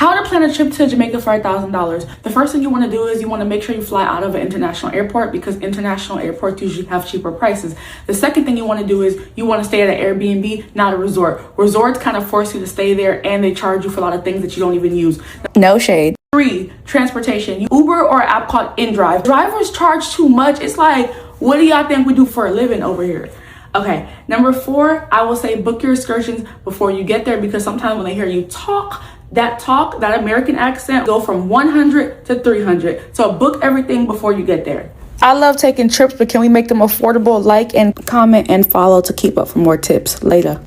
How to plan a trip to Jamaica for $1,000. The first thing you want to do is you want to make sure you fly out of an international airport, because international airports usually have cheaper prices. The second thing you want to do is you want to stay at an Airbnb, not a resort. Resorts kind of force you to stay there and they charge you for a lot of things that you don't even use. No shade. 3, transportation. Uber or an app called InDrive. Drivers charge too much. It's like, what do y'all think we do for a living over here? Okay, number 4, I will say book your excursions before you get there, because sometimes when they hear you talk, that American accent go from 100 to 300. So book everything before you get there. I love taking trips, but can we make them affordable? Like and comment and follow to keep up for more tips later.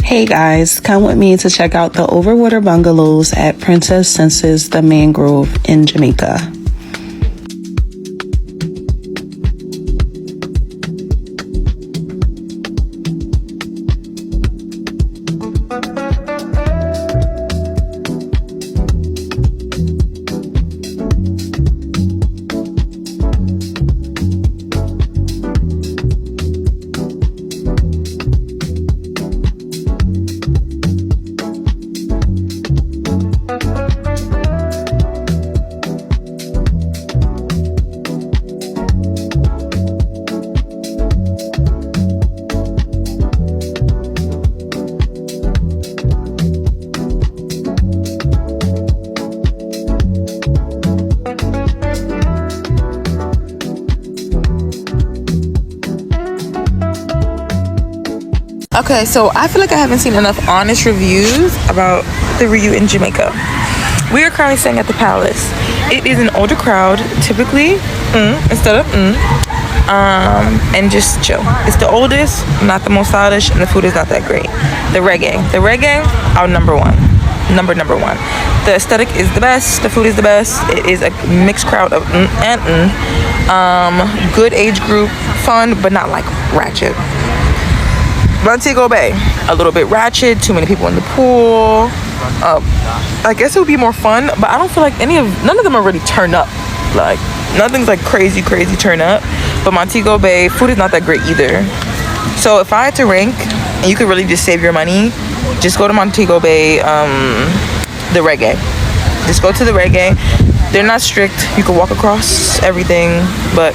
Hey guys, come with me to check out the overwater bungalows at Princess Senses The Mangrove in Jamaica. Okay, so I feel like I haven't seen enough honest reviews about the Riu in Jamaica. We are currently staying at the Palace. It is an older crowd, typically, instead of and just chill. It's the oldest, not the most stylish, and the food is not that great. The reggae, our number one. The aesthetic is the best, the food is the best. It is a mixed crowd of good age group, fun, but not like ratchet. Montego Bay, a little bit ratchet, too many people in the pool. I guess it would be more fun, but I don't feel like none of them are really turned up. Like, nothing's like crazy turn up. But Montego Bay, food is not that great either. So if I had to rank, and you could really just save your money, just go to Montego Bay, the reggae. Just go to the reggae. They're not strict. You can walk across everything, but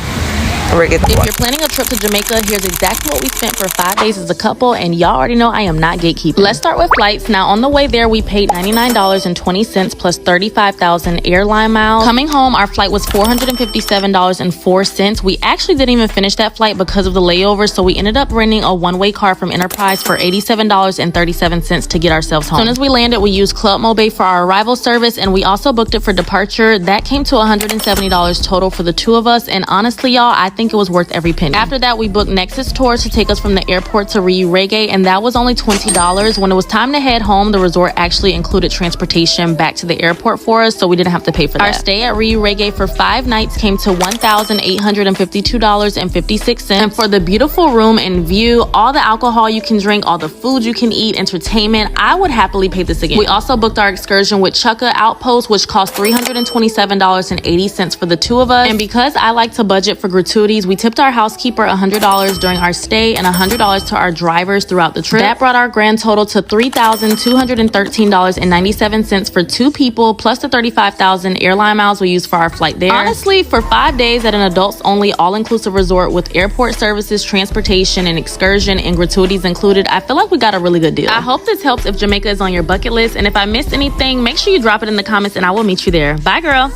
If you're planning a trip to Jamaica, here's exactly what we spent for 5 days as a couple, and y'all already know I am not gatekeeping. Let's start with flights. Now, on the way there, we paid $99.20 plus 35,000 airline miles. Coming home, our flight was $457.04. We actually didn't even finish that flight because of the layover, so we ended up renting a one-way car from Enterprise for $87.37 to get ourselves home. As soon as we landed, we used Club Mobe for our arrival service, and we also booked it for departure. That came to $170 total for the two of us, and honestly, y'all, I think it was worth every penny. After that, we booked Nexus Tours to take us from the airport to Riu Reggae, and that was only $20. When it was time to head home, the resort actually included transportation back to the airport for us, so we didn't have to pay for that. Our stay at Riu Reggae for 5 nights came to $1,852.56, and for the beautiful room and view, all the alcohol you can drink, all the food you can eat, entertainment, I would happily pay this again. We also booked our excursion with Chukka Outpost, which cost $327.80 for the two of us, and because I like to budget for gratuities, we tipped our housekeeper $100 during our stay and $100 to our drivers throughout the trip. That brought our grand total to $3,213.97 for 2 people, plus the 35,000 airline miles we used for our flight there. Honestly, for 5 days at an adults only all-inclusive resort with airport services, transportation, and excursion and gratuities included, I feel like we got a really good deal. I hope this helps if Jamaica is on your bucket list, and if I missed anything, make sure you drop it in the comments and I will meet you there. Bye, girl.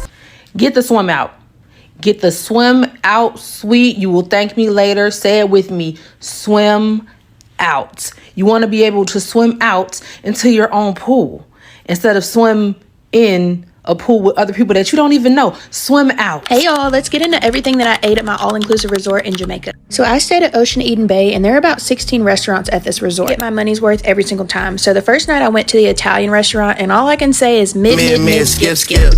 Get the swim out. Get the swim out suite. You will thank me later. Say it with me. Swim out. You want to be able to swim out into your own pool instead of swim in a pool with other people that you don't even know. Swim out. Hey y'all, let's get into everything that I ate at my all-inclusive resort in Jamaica. So I stayed at Ocean Eden Bay, and there are about 16 restaurants at this resort. Get my money's worth every single time. So the first night I went to the Italian restaurant, and all I can say is skip.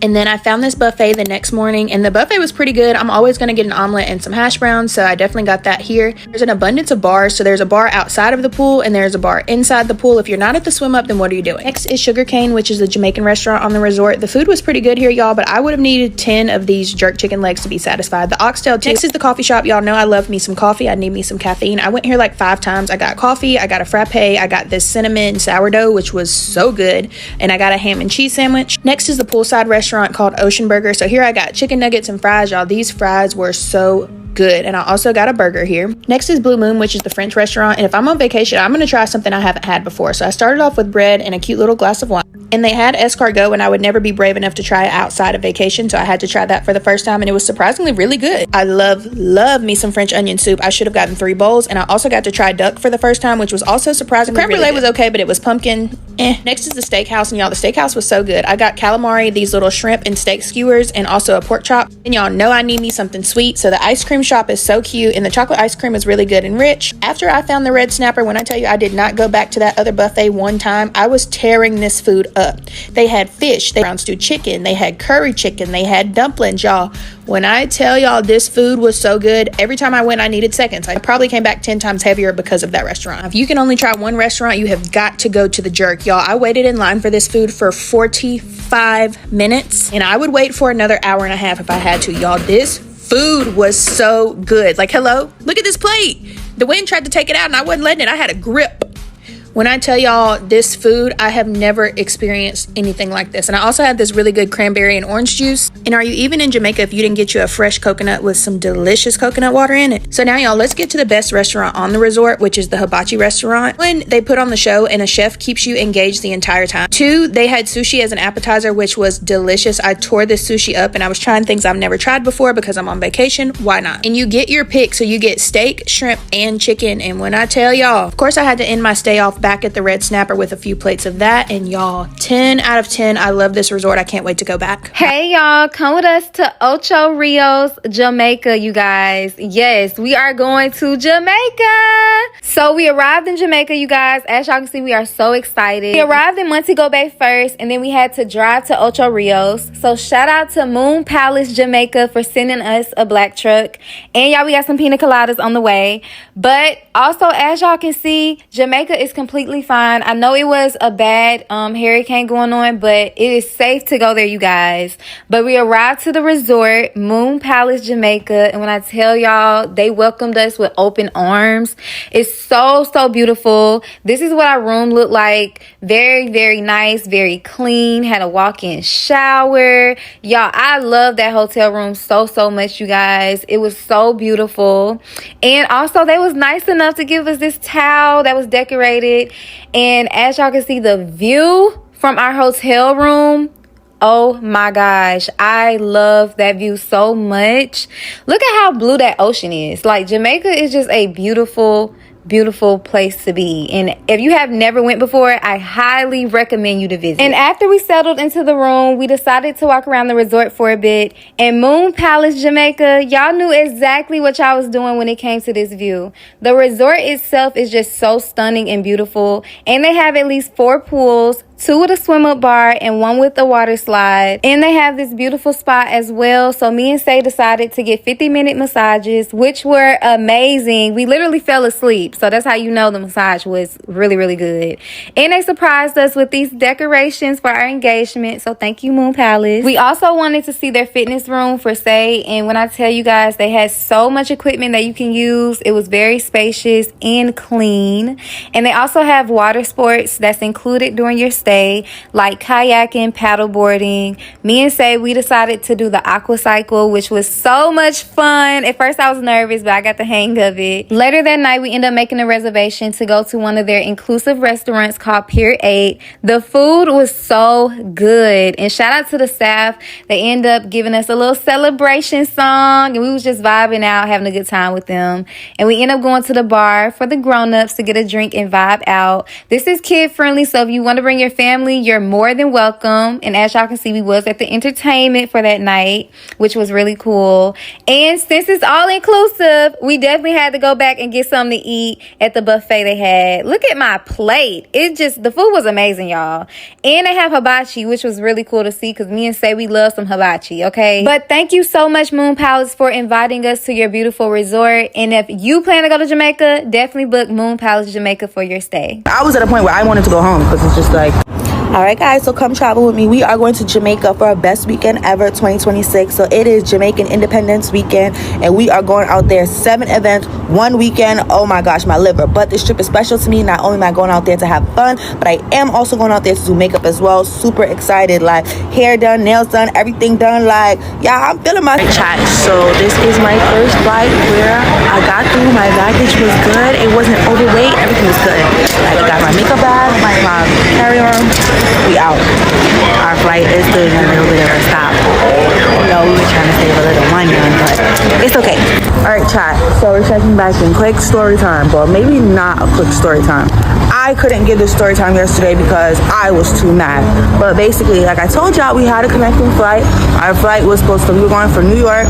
And then I found this buffet the next morning, and the buffet was pretty good. I'm always going to get an omelet and some hash browns, so I definitely got that here. There's an abundance of bars, so there's a bar outside of the pool and there's a bar inside the pool. If you're not at the swim up, then what are you doing? Next is Sugarcane, which is the Jamaican restaurant on the resort. The food was pretty good here, y'all, but I would have needed 10 of these jerk chicken legs to be satisfied. The oxtail too. Next is the coffee shop. Y'all know I love me some coffee. I need me some caffeine. I went here like 5 times. I got coffee, I got a frappe, I got this cinnamon sourdough, which was so good, and I got a ham and cheese sandwich. Next is the poolside restaurant called Ocean Burger. So here I got chicken nuggets and fries, y'all. These fries were so good, and I also got a burger here. Next is Blue Moon, which is the French restaurant, and if I'm on vacation, I'm going to try something I haven't had before. So I started off with bread and a cute little glass of wine, and they had escargot, and I would never be brave enough to try it outside of vacation, so I had to try that for the first time, and it was surprisingly really good. I love me some French onion soup. I should have gotten 3 bowls, and I also got to try duck for the first time, which was also surprisingly really good. Creme brulee was okay, but it was pumpkin. Next is the steakhouse, and y'all, the steakhouse was so good. I got calamari, these little shrimp and steak skewers, and also a pork chop. And y'all know I need me something sweet, so the ice cream shop is so cute, and the chocolate ice cream is really good and rich. After I found the red snapper, when I tell you I did not go back to that other buffet one time, I was tearing this food up. They had fish, they had brown stewed chicken, they had curry chicken, they had dumplings, y'all. When I tell y'all this food was so good, every time I went, I needed seconds. I probably came back 10 times heavier because of that restaurant. If you can only try one restaurant, you have got to go to the Jerk. Y'all, I waited in line for this food for 45 minutes, and I would wait for another hour and a half if I had to. Y'all, this food was so good. Like, hello, look at this plate. The wind tried to take it out, and I wasn't letting it. I had a grip. When I tell y'all this food, I have never experienced anything like this. And I also had this really good cranberry and orange juice. And are you even in Jamaica if you didn't get you a fresh coconut with some delicious coconut water in it? So now, y'all, let's get to the best restaurant on the resort, which is the Hibachi restaurant. 1, they put on the show and a chef keeps you engaged the entire time. 2, they had sushi as an appetizer, which was delicious. I tore this sushi up, and I was trying things I've never tried before because I'm on vacation. Why not? And you get your pick. So you get steak, shrimp, and chicken. And when I tell y'all, of course I had to end my stay off back at the Red Snapper with a few plates of that, and y'all, 10 out of 10. I love this resort. I can't wait to go back. Hey y'all, come with us to Ocho Rios, Jamaica, you guys. Yes, we are going to Jamaica. So we arrived in Jamaica, you guys. As y'all can see, we are so excited. We arrived in Montego Bay first, and then we had to drive to Ocho Rios. So shout out to Moon Palace Jamaica for sending us a black truck. And y'all, we got some pina coladas on the way. But also, as y'all can see, Jamaica is completely fine. I know it was a bad hurricane going on, but it is safe to go there, you guys. But we arrived to the resort, Moon Palace Jamaica, and when I tell y'all, they welcomed us with open arms. It's so beautiful. This is what our room looked like. Very nice, very clean. Had a walk-in shower. Y'all, I love that hotel room so much, you guys. It was so beautiful. And also, they was nice enough to give us this towel that was decorated. And as y'all can see, the view from our hotel room, oh my gosh, I love that view so much. Look at how blue that ocean is. Like, Jamaica is just a beautiful place to be, and if you have never went before, I highly recommend you to visit. And after we settled into the room, we decided to walk around the resort for a bit. And Moon Palace Jamaica, y'all knew exactly what y'all was doing when it came to this view. The resort itself is just so stunning and beautiful, and they have at least 4 pools, 2 with a swim up bar and 1 with a water slide. And they have this beautiful spot as well. So me and Say decided to get 50-minute massages, which were amazing. We literally fell asleep. So that's how you know the massage was really good. And they surprised us with these decorations for our engagement. So thank you, Moon Palace. We also wanted to see their fitness room for Say. And when I tell you guys, they had so much equipment that you can use. It was very spacious and clean. And they also have water sports that's included during your stay, like kayaking, paddleboarding. Me and Say, we decided to do the aqua cycle, which was so much fun. At first I was nervous, but I got the hang of it. Later that night, we ended up making a reservation to go to one of their inclusive restaurants called Pier 8. The food was so good, and shout out to the staff. They ended up giving us a little celebration song, and we was just vibing out, having a good time with them. And we ended up going to the bar for the grown-ups to get a drink and vibe out. This is kid friendly, so if you want to bring your family, you're more than welcome. And as y'all can see, we was at the entertainment for that night, which was really cool. And since it's all inclusive, we definitely had to go back and get something to eat at the buffet they had. Look at my plate. The food was amazing, y'all. And they have hibachi, which was really cool to see because me and Say, we love some hibachi, okay? But thank you so much, Moon Palace, for inviting us to your beautiful resort. And if you plan to go to Jamaica, definitely book Moon Palace Jamaica for your stay. I was at a point where I wanted to go home because it's just like, all right, guys, so come travel with me. We are going to Jamaica for our best weekend ever, 2026. So it is Jamaican Independence Weekend, and we are going out there. 7 events, 1 weekend. Oh my gosh, my liver. But this trip is special to me. Not only am I going out there to have fun, but I am also going out there to do makeup as well. Super excited. Like, hair done, nails done, everything done. Like, yeah, I'm feeling my chat. So this is my first flight where I got through. My baggage was good. It wasn't overweight. Everything was good. Like, I got my makeup bag, my carry-on. We out. Our flight is doing a little bit of a stop. No, we were trying to save a little money on, but it's okay. All right, chat. So we're checking back in. Quick story time, but maybe not a quick story time. I couldn't give this story time yesterday because I was too mad. But basically, like I told y'all, we had a connecting flight. Our flight was we were going from New York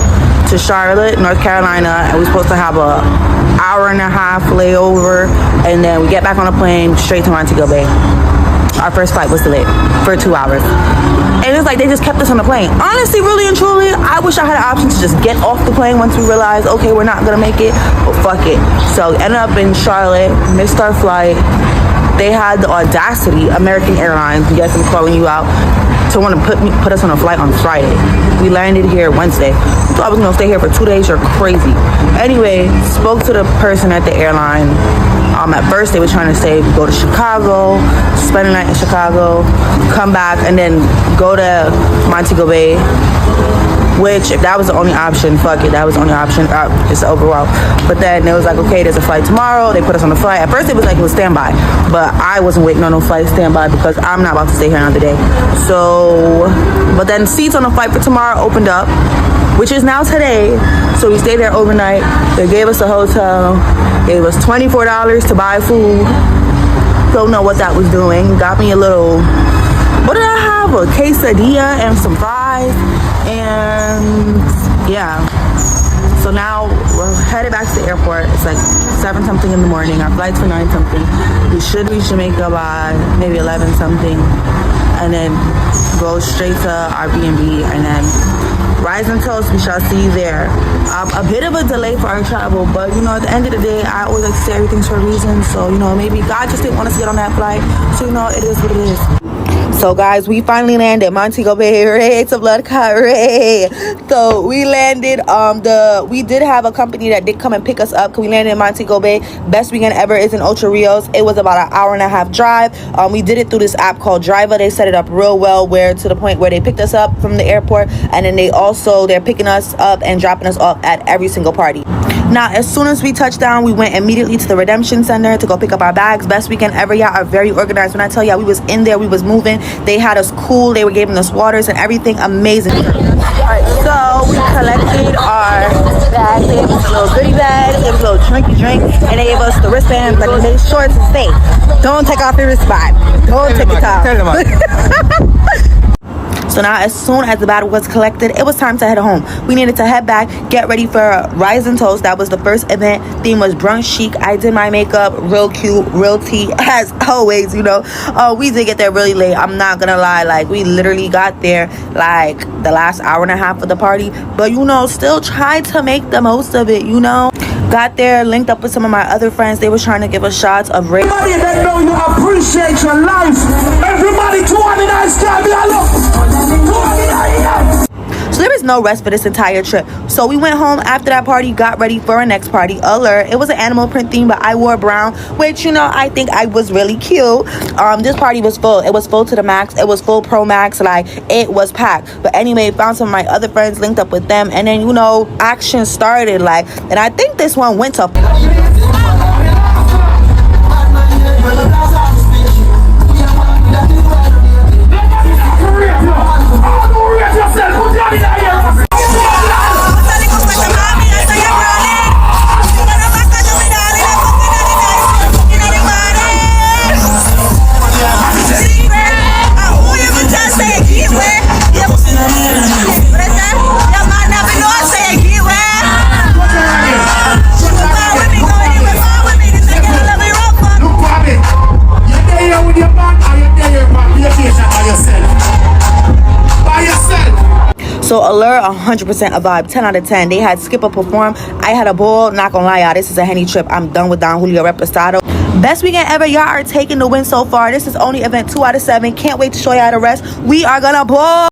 to Charlotte, North Carolina, and we were supposed to have a hour-and-a-half layover, and then we get back on a plane straight to Montego Bay. Our first flight was delayed for 2 hours. And it's like they just kept us on the plane. Honestly, really and truly, I wish I had an option to just get off the plane once we realized, okay, we're not gonna make it, but fuck it. So ended up in Charlotte, missed our flight. They had the audacity, American Airlines, yes, I'm calling you out, to want to put us on a flight on Friday. We landed here Wednesday. So I was gonna stay here for 2 days. You're crazy. Anyway, spoke to the person at the airline. At first they were trying to say go to Chicago, spend the night in Chicago, come back, and then go to Montego Bay. Which, if that was the only option, fuck it, that was the only option. Just overall. But then it was like, okay, there's a flight tomorrow. They put us on the flight. At first it was like it was standby, but I wasn't waiting on no flight standby because I'm not about to stay here another day. So, but then seats on the flight for tomorrow opened up, which is now today. So we stayed there overnight. They gave us a hotel. Gave us $24 to buy food. Don't know what that was doing. Got me a little, what did I have? A quesadilla and some fries. And yeah. So now we're headed back to the airport. It's like 7 something in the morning. Our flight's for 9 something. We should reach Jamaica by maybe 11 something. And then go straight to our B&B and then rise and toast. We shall see you there. A bit of a delay for our travel, but you know, at the end of the day, I always like to say everything's for a reason. So, you know, maybe God just didn't want us to get on that flight. So, you know, it is what it is. So guys, we finally landed Montego Bay. Hooray, it's a blood clot, hooray. So we landed, we did have a company that did come and pick us up because we landed in Montego Bay. Best weekend ever is in Ocho Rios. It was about an hour-and-a-half drive. We did it through this app called Driver. They set it up real well, where to the point where they picked us up from the airport, and then they're picking us up and dropping us off at every single party. Now, as soon as we touched down, we went immediately to the Redemption Center to go pick up our bags. Best weekend ever. Y'all are very organized. When I tell y'all, we was in there, we was moving. They had us cool. They were giving us waters and everything. Amazing. All right, so we collected our bags. They gave us a little goodie bag. They gave us a little drinky drink. And they gave us the wristbands, but they shorts and stay. Don't take off your wristband. Don't take it off. So now, as soon as the battle was collected, it was time to head home. We needed to head back, get ready for Rise and Toast. That was the first event. Theme was brunch chic. I did my makeup real cute, real tea, as always, you know. We did get there really late. I'm not gonna lie. Like, we literally got there like the last hour and a half of the party. But, you know, still tried to make the most of it, you know. Got there, linked up with some of my other friends. They was trying to give us shots of Ray. Everybody that know you appreciate your life. Everybody, 29 star, be alone. So there was no rest for this entire trip. So we went home after that party, got ready for our next party, Alert. It was an animal print theme, but I wore brown, which, you know, I think I was really cute. This party was full. It was full to the max. It was full pro max. Like, it was packed. But anyway, found some of my other friends, linked up with them, and then, you know, action started. Like, and I think this one went to So Allure, 100% a vibe, 10 out of 10. They had Skipper perform. I had a ball. Not gonna lie, y'all, this is a Henny trip. I'm done with Don Julio Reposado. Best weekend ever. Y'all are taking the win so far. This is only event 2 out of 7. Can't wait to show y'all the rest. We are gonna ball.